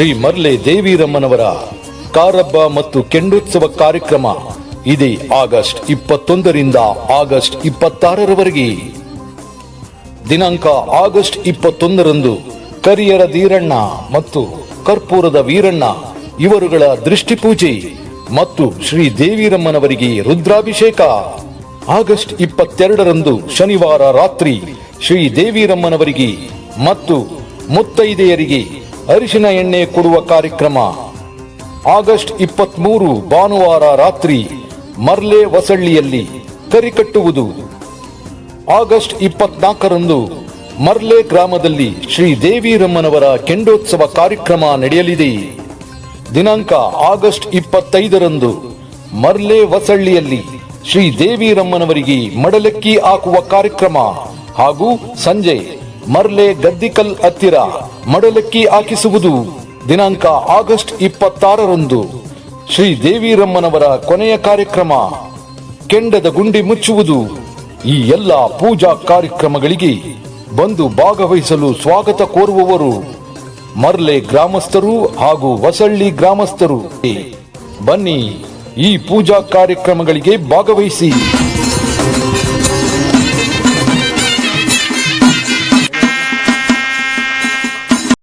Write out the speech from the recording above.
ಶ್ರೀ ಮರ್ಲೆ ದೇವಿರಮ್ಮನವರ ಕಾರಬ್ಬ ಮತ್ತು ಕೆಂಡೋತ್ಸವ ಕಾರ್ಯಕ್ರಮ ಇದೆ ಆಗಸ್ಟ್ 21ರಿಂದ ಆಗಸ್ಟ್ 26ರವರೆಗೆ. ದಿನಾಂಕ ಆಗಸ್ಟ್ 21ರಂದು ಕರಿಯರ ಧೀರಣ್ಣ ಮತ್ತು ಕರ್ಪೂರದ ವೀರಣ್ಣ ಇವರುಗಳ ದೃಷ್ಟಿ ಪೂಜೆ ಮತ್ತು ಶ್ರೀ ದೇವಿರಮ್ಮನವರಿಗೆ ರುದ್ರಾಭಿಷೇಕ. ಆಗಸ್ಟ್ 22ರಂದು ಶನಿವಾರ ರಾತ್ರಿ ಶ್ರೀ ದೇವಿರಮ್ಮನವರಿಗೆ ಮತ್ತು ಮುತ್ತೈದೆಯರಿಗೆ ಅರಿಶಿನ ಎಣ್ಣೆ ಕೊಡುವ ಕಾರ್ಯಕ್ರಮ. ಆಗಸ್ಟ್ 23 ಭಾನುವಾರ ರಾತ್ರಿ ಮರ್ಲೆ ವಸಳ್ಳಿಯಲ್ಲಿ ಕರಿ ಕಟ್ಟುವುದು. ಆಗಸ್ಟ್ 24ರಂದು ಮರ್ಲೆ ಗ್ರಾಮದಲ್ಲಿ ಶ್ರೀ ದೇವಿರಮ್ಮನವರ ಕೆಂಡೋತ್ಸವ ಕಾರ್ಯಕ್ರಮ ನಡೆಯಲಿದೆ. ದಿನಾಂಕ ಆಗಸ್ಟ್ 25ರಂದು ಮರ್ಲೆ ವಸಳ್ಳಿಯಲ್ಲಿ ಶ್ರೀ ದೇವಿರಮ್ಮನವರಿಗೆ ಮಡಲಕ್ಕಿ ಹಾಕುವ ಕಾರ್ಯಕ್ರಮ ಹಾಗೂ ಸಂಜೆ ಮರ್ಲೆ ಗದ್ದಿಕಲ್ ಹತ್ತಿರ ಮಡಲಕ್ಕಿ ಹಾಕಿಸುವುದು. ದಿನಾಂಕ ಆಗಸ್ಟ್ 26ರಂದು ಶ್ರೀ ದೇವಿರಮ್ಮನವರ ಕೊನೆಯ ಕಾರ್ಯಕ್ರಮ ಕೆಂಡದ ಗುಂಡಿ ಮುಚ್ಚುವುದು. ಈ ಎಲ್ಲ ಪೂಜಾ ಕಾರ್ಯಕ್ರಮಗಳಿಗೆ ಬಂದು ಭಾಗವಹಿಸಲು ಸ್ವಾಗತ ಕೋರುವವರು ಮರ್ಲೆ ಗ್ರಾಮಸ್ಥರು ಹಾಗೂ ವಸಳ್ಳಿ ಗ್ರಾಮಸ್ಥರು. ಬನ್ನಿ, ಈ ಪೂಜಾ ಕಾರ್ಯಕ್ರಮಗಳಿಗೆ ಭಾಗವಹಿಸಿ.